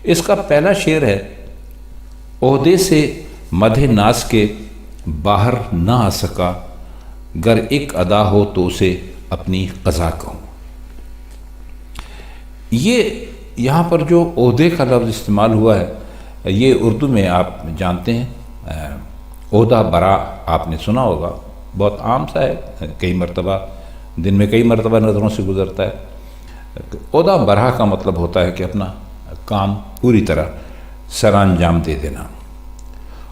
اس کا پہلا شعر ہے: عہدے سے مدح ناز کے باہر نہ آ سکا، گر ایک ادا ہو تو اسے اپنی قضا کہوں۔ یہ یہاں پر جو عہدے کا لفظ استعمال ہوا ہے، یہ اردو میں آپ جانتے ہیں عہدہ برا آپ نے سنا ہوگا، بہت عام سا ہے، کئی مرتبہ دن میں کئی مرتبہ نظروں سے گزرتا ہے۔ عہدہ برا کا مطلب ہوتا ہے کہ اپنا کام پوری طرح سر انجام دے دینا،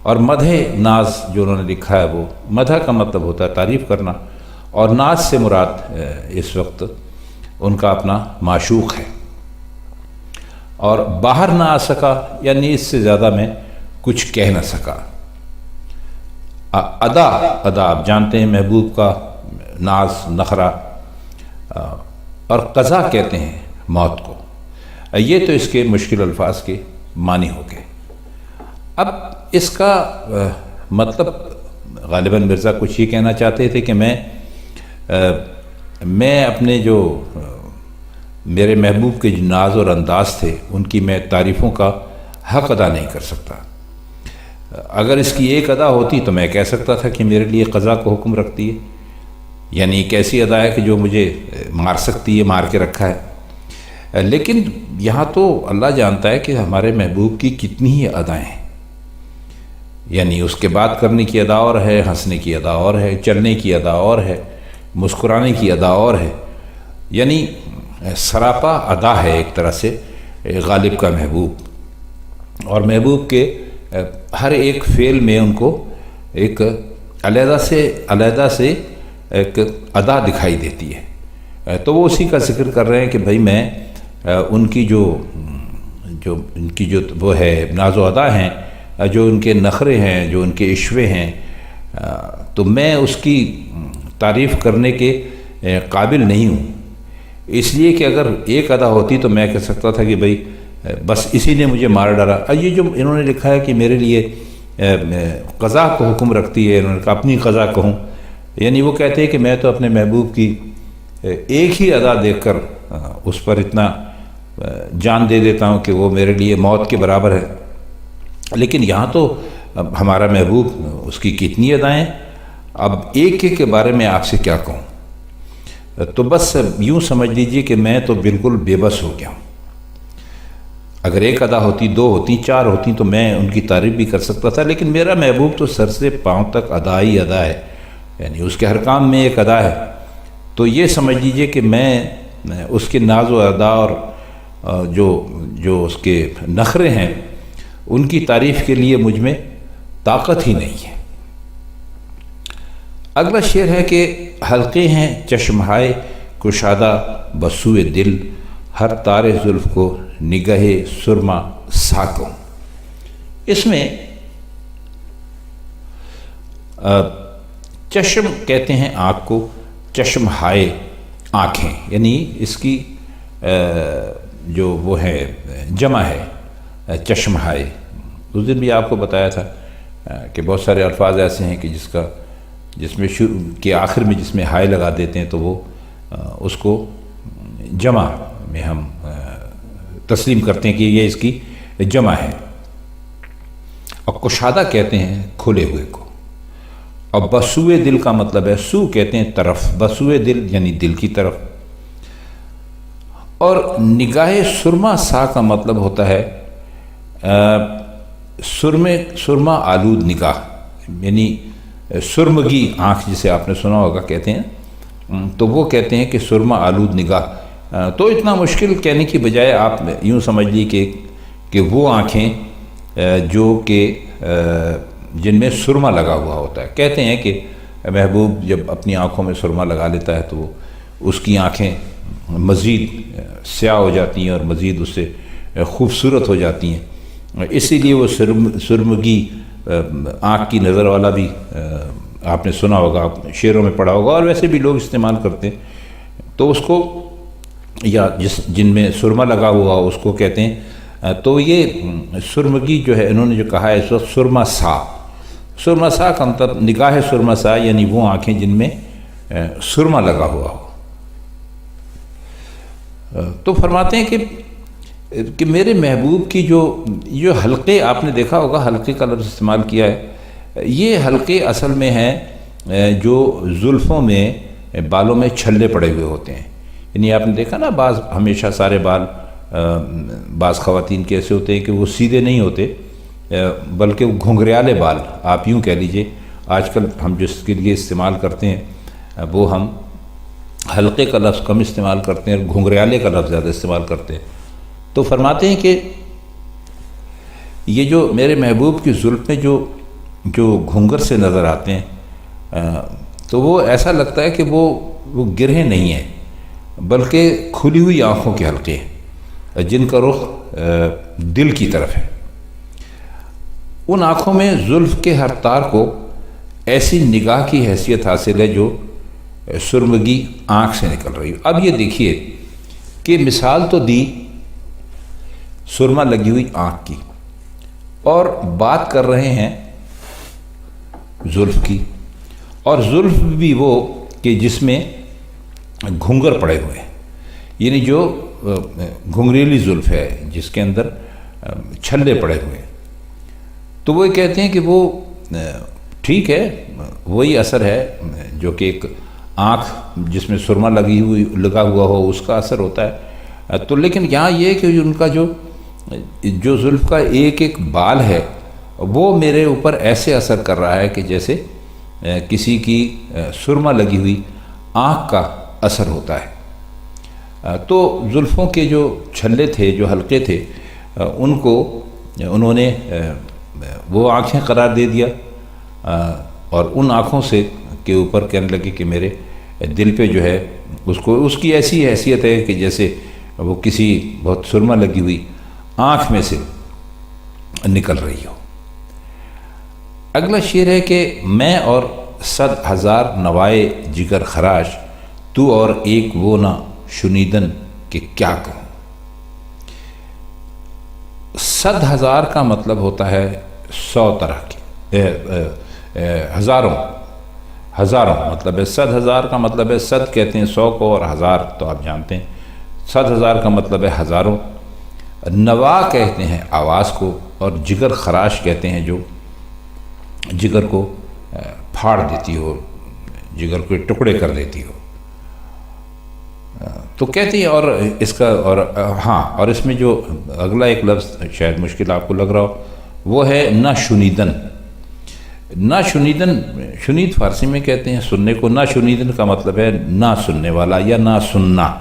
اور مدح ناز جو انہوں نے لکھا ہے وہ مدح کا مطلب ہوتا ہے تعریف کرنا، اور ناز سے مراد اس وقت ان کا اپنا معشوق ہے۔ اور باہر نہ آ سکا یعنی اس سے زیادہ میں کچھ کہہ نہ سکا۔ ادا آپ جانتے ہیں محبوب کا ناز، نخرہ، اور قضا کہتے ہیں موت کو۔ یہ تو اس کے مشکل الفاظ کے معنی ہو گئے۔ اب اس کا مطلب غالباً مرزا کچھ یہ کہنا چاہتے تھے کہ میں اپنے جو میرے محبوب کے جو ناز اور انداز تھے ان کی میں تعریفوں کا حق ادا نہیں کر سکتا۔ اگر اس کی ایک ادا ہوتی تو میں کہہ سکتا تھا کہ میرے لیے قضا کو حکم رکھتی ہے، یعنی ایک ایسی ادا ہے کہ جو مجھے مار سکتی ہے، مار کے رکھا ہے۔ لیکن یہاں تو اللہ جانتا ہے کہ ہمارے محبوب کی کتنی ہی ادائیں ہیں، یعنی اس کے بات کرنے کی ادا اور ہے، ہنسنے کی ادا اور ہے، چلنے کی ادا اور ہے، مسکرانے کی ادا اور ہے، یعنی سراپا ادا ہے ایک طرح سے غالب کا محبوب۔ اور محبوب کے ہر ایک فعل میں ان کو ایک علیحدہ سے ایک ادا دکھائی دیتی ہے۔ تو وہ اسی کا ذکر کر رہے ہیں کہ بھئی میں ان کی جو وہ ہے ناز و ادا ہیں، جو ان کے نخرے ہیں، جو ان کے عشوے ہیں، تو میں اس کی تعریف کرنے کے قابل نہیں ہوں۔ اس لیے کہ اگر ایک ادا ہوتی تو میں کہہ سکتا تھا کہ بھئی بس اسی نے مجھے مار ڈالا۔ یہ جو انہوں نے لکھا ہے کہ میرے لیے قضا کو حکم رکھتی ہے، انہوں نے کہا اپنی قضا کہوں، یعنی وہ کہتے ہیں کہ میں تو اپنے محبوب کی ایک ہی ادا دیکھ کر اس پر اتنا جان دے دیتا ہوں کہ وہ میرے لیے موت کے برابر ہے۔ لیکن یہاں تو ہمارا محبوب، اس کی کتنی ادائیں، اب ایک کے بارے میں آپ سے کیا کہوں؟ تو بس یوں سمجھ لیجئے کہ میں تو بالکل بے بس ہو گیا ہوں۔ اگر ایک ادا ہوتی، دو ہوتی، چار ہوتی تو میں ان کی تعریف بھی کر سکتا تھا، لیکن میرا محبوب تو سر سے پاؤں تک ادا ہی ادا ہے، یعنی اس کے ہر کام میں ایک ادا ہے۔ تو یہ سمجھ لیجئے کہ میں اس کے ناز و ادا اور جو اس کے نخرے ہیں ان کی تعریف کے لیے مجھ میں طاقت ہی نہیں ہے۔ اگلا شعر ہے کہ حلقے ہیں چشمہائے کشادہ بسوئے دل، ہر تار زلف کو نگہ سرما ساکوں۔ اس میں چشم کہتے ہیں آنکھ کو، چشمہائے آنکھیں، یعنی اس کی جو وہ ہے جمع ہے چشمہائے۔ اس دن بھی آپ کو بتایا تھا کہ بہت سارے الفاظ ایسے ہیں کہ جس میں کے آخر میں جس میں ہائے لگا دیتے ہیں تو وہ اس کو جمع میں ہم تسلیم کرتے ہیں کہ یہ اس کی جمع ہے۔ اور کشادہ کہتے ہیں کھلے ہوئے کو، اور بسوئے دل کا مطلب ہے، سو کہتے ہیں طرف، بسوئے دل یعنی دل کی طرف۔ اور نگاہ سرما سا کا مطلب ہوتا ہے سرما آلود نگاہ، یعنی سرمگی آنکھ جسے آپ نے سنا ہوگا کہتے ہیں، تو وہ کہتے ہیں کہ سرما آلود نگاہ۔ تو اتنا مشکل کہنے کی بجائے آپ یوں سمجھ لیجیے کہ وہ آنکھیں جو کہ جن میں سرما لگا ہوا ہوتا ہے۔ کہتے ہیں کہ محبوب جب اپنی آنکھوں میں سرما لگا لیتا ہے تو وہ اس کی آنکھیں مزید سیاہ ہو جاتی ہیں اور مزید اس سے خوبصورت ہو جاتی ہیں، اسی لیے وہ سرمگی آنکھ کی نظر والا بھی آپ نے سنا ہوگا، شعروں میں پڑھا ہوگا، اور ویسے بھی لوگ استعمال کرتے ہیں۔ تو اس کو یا جن میں سرما لگا ہوا اس کو کہتے ہیں۔ تو یہ سرمگی جو ہے انہوں نے جو کہا ہے اس وقت سرما سا کا مطلب نگاہ سرما سا، یعنی وہ آنکھیں جن میں سرما لگا ہوا ہو۔ تو فرماتے ہیں کہ کہ میرے محبوب کی جو حلقے، آپ نے دیکھا ہوگا حلقے کا لفظ استعمال کیا ہے، یہ حلقے اصل میں ہیں جو زلفوں میں بالوں میں چھلے پڑے ہوئے ہوتے ہیں. یعنی آپ نے دیکھا نا بعض ہمیشہ سارے بال بعض خواتین کے ایسے ہوتے ہیں کہ وہ سیدھے نہیں ہوتے بلکہ وہ گھنگریالے بال، آپ یوں کہہ لیجئے. آج کل ہم جس کے لیے استعمال کرتے ہیں وہ ہم حلقے کا لفظ کم استعمال کرتے ہیں اور گھنگریالے کا لفظ زیادہ استعمال کرتے ہیں. تو فرماتے ہیں کہ یہ جو میرے محبوب کی زلف میں جو گھنگر سے نظر آتے ہیں تو وہ ایسا لگتا ہے کہ وہ گرہیں نہیں ہیں بلکہ کھلی ہوئی آنکھوں کے حلقے ہیں جن کا رخ دل کی طرف ہے. ان آنکھوں میں زلف کے ہر تار کو ایسی نگاہ کی حیثیت حاصل ہے جو سرمگی آنکھ سے نکل رہی ہو. اب یہ دیکھیے کہ مثال تو دی سرما لگی ہوئی آنکھ کی، اور بات کر رہے ہیں زلف کی، اور زلف بھی وہ کہ جس میں گھنگر پڑے ہوئے ہیں، یعنی جو گھنگریلی زلف ہے جس کے اندر چھلے پڑے ہوئے ہیں. تو وہ کہتے ہیں کہ وہ ٹھیک ہے، وہی اثر ہے جو کہ ایک آنکھ جس میں سرما لگا ہوا ہو اس کا اثر ہوتا ہے. تو لیکن یہاں یہ کہ ان کا جو زلف کا ایک ایک بال ہے وہ میرے اوپر ایسے اثر کر رہا ہے کہ جیسے کسی کی سرما لگی ہوئی آنکھ کا اثر ہوتا ہے. تو زلفوں کے جو چھلے تھے، جو حلقے تھے، ان کو انہوں نے وہ آنکھیں قرار دے دیا، اور ان آنکھوں سے کے اوپر کہنے لگے کہ میرے دل پہ جو ہے اس کی ایسی حیثیت ہے کہ جیسے وہ کسی بہت سرما لگی ہوئی آنکھ میں سے نکل رہی ہو. اگلا شعر ہے کہ میں اور 100,000 نوائے جگر خراش، تو اور ایک وہ نہ شنیدن کہ کیا کہوں. 100,000 کا مطلب ہوتا ہے 100 طرح کی، ہزاروں مطلب ہے. 100,000 کا مطلب ہے 100 کہتے ہیں 100 کو، اور 1000 تو آپ جانتے ہیں. 100,000 کا مطلب ہے ہزاروں. نوا کہتے ہیں آواز کو، اور جگر خراش کہتے ہیں جو جگر کو پھاڑ دیتی ہو، جگر کو ٹکڑے کر دیتی ہو. تو کہتے ہیں، اور اس کا اور اس میں جو اگلا ایک لفظ شاید مشکل آپ کو لگ رہا ہو وہ ہے نہ شنیدن. نہ شنیدن، شنید فارسی میں کہتے ہیں سننے کو، نہ شنیدن کا مطلب ہے نہ سننے والا یا نہ سننا.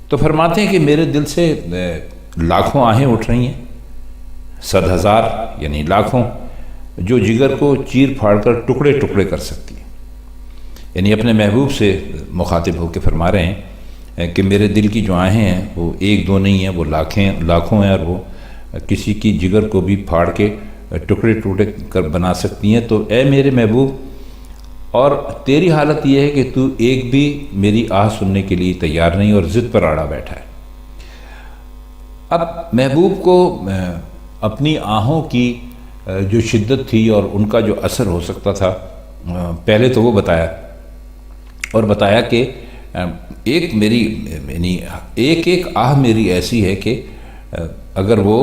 تو فرماتے ہیں کہ میرے دل سے لاکھوں آہیں اٹھ رہی ہیں، 100,000 یعنی لاکھوں، جو جگر کو چیر پھاڑ کر ٹکڑے ٹکڑے کر سکتی ہیں. یعنی اپنے محبوب سے مخاطب ہو کے فرما رہے ہیں کہ میرے دل کی جو آہیں ہیں وہ ایک دو نہیں ہیں، وہ لاکھوں ہیں، اور وہ کسی کی جگر کو بھی پھاڑ کے ٹکڑے ٹکڑے کر بنا سکتی ہیں. تو اے میرے محبوب، اور تیری حالت یہ ہے کہ تو ایک بھی میری آہ سننے کے لیے تیار نہیں اور ضد پر اڑا بیٹھا ہے. اب محبوب کو اپنی آہوں کی جو شدت تھی اور ان کا جو اثر ہو سکتا تھا پہلے تو وہ بتایا، اور بتایا کہ ایک میری یعنی ایک آہ میری ایسی ہے کہ اگر وہ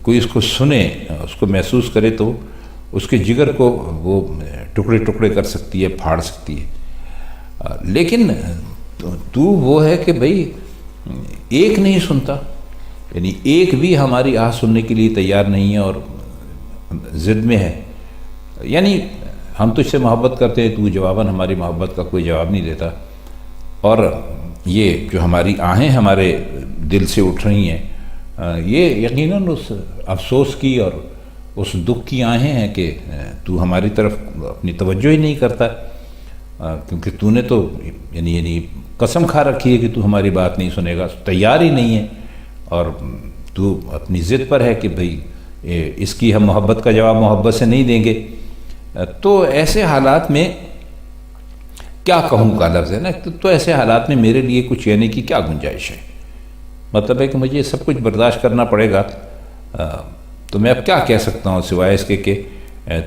کوئی اس کو سنے، اس کو محسوس کرے تو اس کے جگر کو وہ ٹکڑے ٹکڑے کر سکتی ہے، پھاڑ سکتی ہے. لیکن تو وہ ہے کہ بھئی ایک نہیں سنتا، یعنی ایک بھی ہماری آہ سننے کے لیے تیار نہیں ہے اور ضد میں ہے. یعنی ہم تجھ سے محبت کرتے ہیں، تو جواباً ہماری محبت کا کوئی جواب نہیں دیتا، اور یہ جو ہماری آہیں ہمارے دل سے اٹھ رہی ہیں یہ یقیناً اس افسوس کی اور اس دکھ کی آہیں ہیں کہ تو ہماری طرف اپنی توجہ ہی نہیں کرتا، کیونکہ تو نے تو یعنی قسم کھا رکھی ہے کہ تو ہماری بات نہیں سنے گا، تیار ہی نہیں ہے، اور تو اپنی ضد پر ہے کہ بھئی اس کی ہم محبت کا جواب محبت سے نہیں دیں گے. تو ایسے حالات میں کیا کہوں کا لفظ ہے نا، تو ایسے حالات میں میرے لیے کچھ کہنے کی کیا گنجائش ہے. مطلب ہے کہ مجھے سب کچھ برداشت کرنا پڑے گا. تو میں اب کیا کہہ سکتا ہوں سوائے اس کے کہ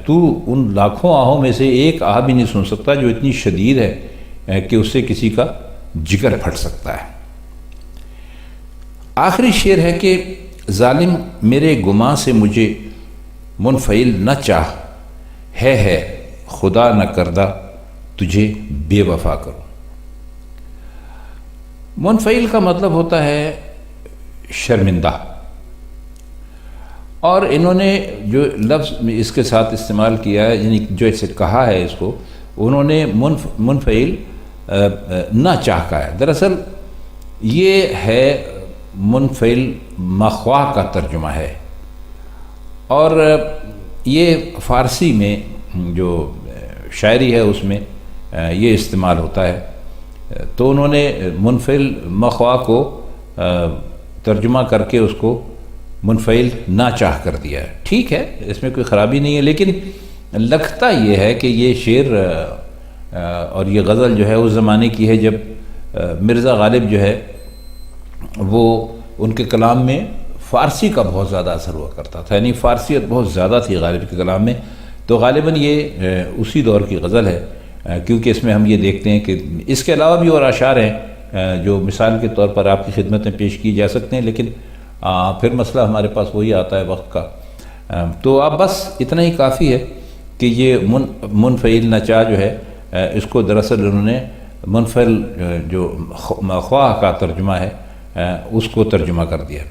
تو ان لاکھوں آہوں میں سے ایک آہ بھی نہیں سن سکتا جو اتنی شدید ہے کہ اس سے کسی کا جگر پھٹ سکتا ہے. آخری شعر ہے کہ ظالم میرے گماں سے مجھے منفعل نہ چاہ، ہے خدا نہ کردہ تجھے بے وفا کروں۔ منفعل کا مطلب ہوتا ہے شرمندہ، اور انہوں نے جو لفظ اس کے ساتھ استعمال کیا ہے، یعنی جو اسے کہا ہے اس کو، انہوں نے منفعل نہ چاہ کا ہے۔ دراصل یہ ہے منفعل مخواہ کا ترجمہ ہے، اور یہ فارسی میں جو شاعری ہے اس میں یہ استعمال ہوتا ہے۔ تو انہوں نے منفعل مخواہ کو ترجمہ کر کے اس کو منفعل نہ چاہ کر دیا ہے۔ ٹھیک ہے، اس میں کوئی خرابی نہیں ہے، لیکن لگتا یہ ہے کہ یہ شعر اور یہ غزل جو ہے اس زمانے کی ہے جب مرزا غالب جو ہے وہ ان کے کلام میں فارسی کا بہت زیادہ اثر ہوا کرتا تھا، یعنی فارسیت بہت زیادہ تھی غالب کے کلام میں۔ تو غالباً یہ اسی دور کی غزل ہے، کیونکہ اس میں ہم یہ دیکھتے ہیں کہ اس کے علاوہ بھی اور اشعار ہیں جو مثال کے طور پر آپ کی خدمت میں پیش کی جا سکتے ہیں، لیکن پھر مسئلہ ہمارے پاس وہی آتا ہے وقت کا۔ تو اب بس اتنا ہی کافی ہے کہ یہ منفعل نچا جو ہے اس کو دراصل انہوں نے منفعل جو خواہ کا ترجمہ ہے اس کو ترجمہ کر دیا۔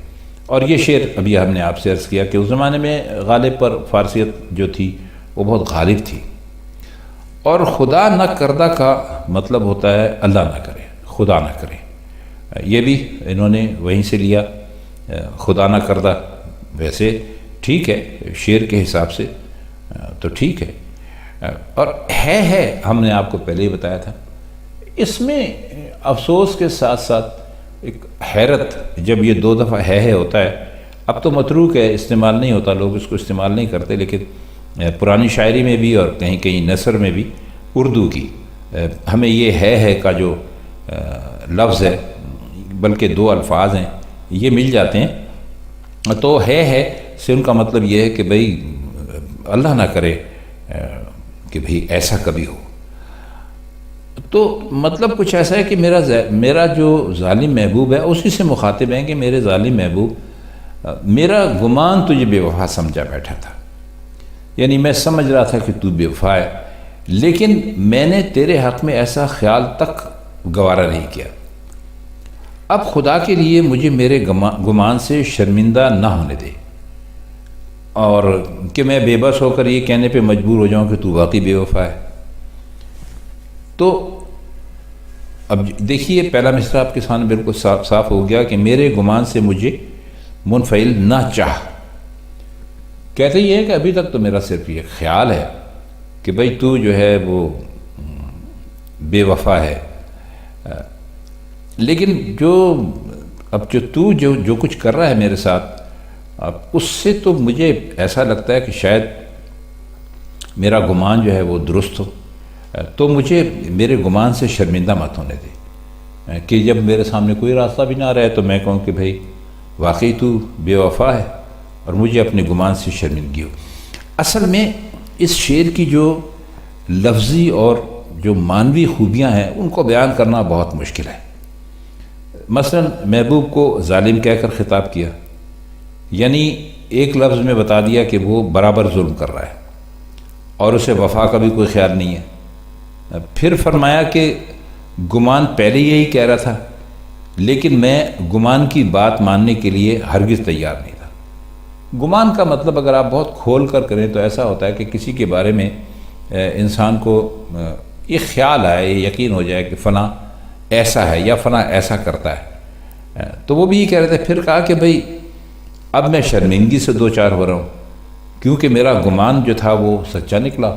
اور یہ شعر ابھی ہم نے آپ سے عرض کیا کہ اس زمانے میں غالب پر فارسیت جو تھی وہ بہت غالب تھی، اور خدا نہ کردہ کا مطلب ہوتا ہے اللہ نہ کرے، خدا نہ کرے۔ یہ بھی انہوں نے وہیں سے لیا، خدا نہ کردہ۔ ویسے ٹھیک ہے شعر کے حساب سے تو ٹھیک ہے، اور ہے ہم نے آپ کو پہلے ہی بتایا تھا۔ اس میں افسوس کے ساتھ ساتھ ایک حیرت، جب یہ دو دفعہ ہے ہوتا ہے، اب تو متروک ہے، استعمال نہیں ہوتا، لوگ اس کو استعمال نہیں کرتے، لیکن پرانی شاعری میں بھی اور کہیں کہیں نثر میں بھی اردو کی ہمیں یہ ہے کا جو لفظ ہے، بلکہ دو الفاظ ہیں، یہ مل جاتے ہیں۔ تو ہے سے ان کا مطلب یہ ہے کہ بھئی اللہ نہ کرے کہ بھئی ایسا کبھی ہو۔ تو مطلب کچھ ایسا ہے کہ میرا جو ظالم محبوب ہے اسی سے مخاطب ہیں کہ میرے ظالم محبوب، میرا گمان تجھے بے وفا سمجھا بیٹھا تھا، یعنی میں سمجھ رہا تھا کہ تو بے وفا ہے، لیکن میں نے تیرے حق میں ایسا خیال تک گوارا نہیں کیا۔ اب خدا کے لیے مجھے میرے گمان سے شرمندہ نہ ہونے دے، اور کہ میں بے بس ہو کر یہ کہنے پہ مجبور ہو جاؤں کہ تو واقعی بے وفا ہے۔ تو اب دیکھیے پہلا مصرع آپ کے سامنے بالکل صاف ہو گیا کہ میرے گمان سے مجھے منفعل نہ چاہ۔ کہتے یہ ہے کہ ابھی تک تو میرا صرف یہ خیال ہے کہ بھئی تو جو ہے وہ بے وفا ہے، لیکن اب تو جو کچھ کر رہا ہے میرے ساتھ، اب اس سے تو مجھے ایسا لگتا ہے کہ شاید میرا گمان جو ہے وہ درست ہو، تو مجھے میرے گمان سے شرمندہ مت ہونے دے، کہ جب میرے سامنے کوئی راستہ بھی نہ رہے تو میں کہوں کہ بھئی واقعی تو بے وفا ہے، اور مجھے اپنے گمان سے شرمندگی ہو۔ اصل میں اس شعر کی جو لفظی اور جو معنوی خوبیاں ہیں ان کو بیان کرنا بہت مشکل ہے۔ مثلا محبوب کو ظالم کہہ کر خطاب کیا، یعنی ایک لفظ میں بتا دیا کہ وہ برابر ظلم کر رہا ہے اور اسے وفا کا بھی کوئی خیال نہیں ہے۔ پھر فرمایا کہ گمان پہلے یہی کہہ رہا تھا، لیکن میں گمان کی بات ماننے کے لیے ہرگز تیار نہیں تھا۔ گمان کا مطلب اگر آپ بہت کھول کر کریں تو ایسا ہوتا ہے کہ کسی کے بارے میں انسان کو یہ خیال آئے، یہ یقین ہو جائے کہ فلاں ایسا ہے یا فلاں ایسا کرتا ہے۔ تو وہ بھی یہ کہہ رہے تھے، پھر کہا کہ بھئی اب میں شرمندگی سے دو چار ہو رہا ہوں، کیونکہ میرا گمان جو تھا وہ سچا نکلا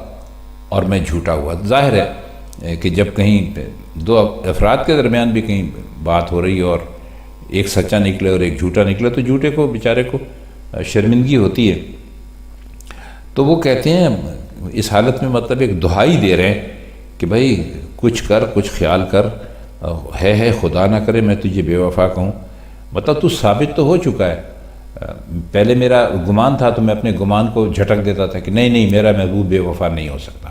اور میں جھوٹا ہوا۔ ظاہر ہے کہ جب کہیں دو افراد کے درمیان بھی کہیں بات ہو رہی ہے اور ایک سچا نکلے اور ایک جھوٹا نکلے تو جھوٹے کو بیچارے کو شرمندگی ہوتی ہے۔ تو وہ کہتے ہیں اس حالت میں مطلب ایک دہائی دے رہے ہیں کہ بھئی کچھ کر، کچھ خیال کر، ہے خدا نہ کرے میں تجھے بے وفا کہوں، مطلب تو ثابت تو ہو چکا ہے۔ پہلے میرا گمان تھا تو میں اپنے گمان کو جھٹک دیتا تھا کہ نہیں میرا محبوب بے وفا نہیں ہو سکتا،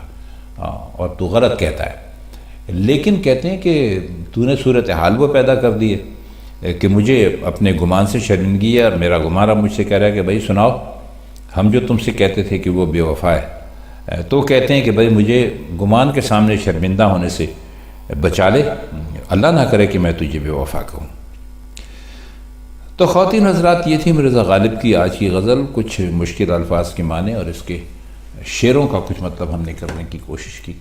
اور تو غلط کہتا ہے، لیکن کہتے ہیں کہ تو نے صورتحال وہ پیدا کر دی ہے کہ مجھے اپنے گمان سے شرمندگی ہے، اور میرا گمان اب مجھ سے کہہ رہا ہے کہ بھائی سناؤ، ہم جو تم سے کہتے تھے کہ وہ بے وفا ہے، تو کہتے ہیں کہ بھائی مجھے گمان کے سامنے شرمندہ ہونے سے بچا لے، اللہ نہ کرے کہ میں تجھے بے وفا کہوں۔ تو خواتین حضرات، یہ تھی مرزا غالب کی آج کی غزل، کچھ مشکل الفاظ کے معنی اور اس کے شعروں کا کچھ مطلب ہم نے کرنے کی کوشش کی۔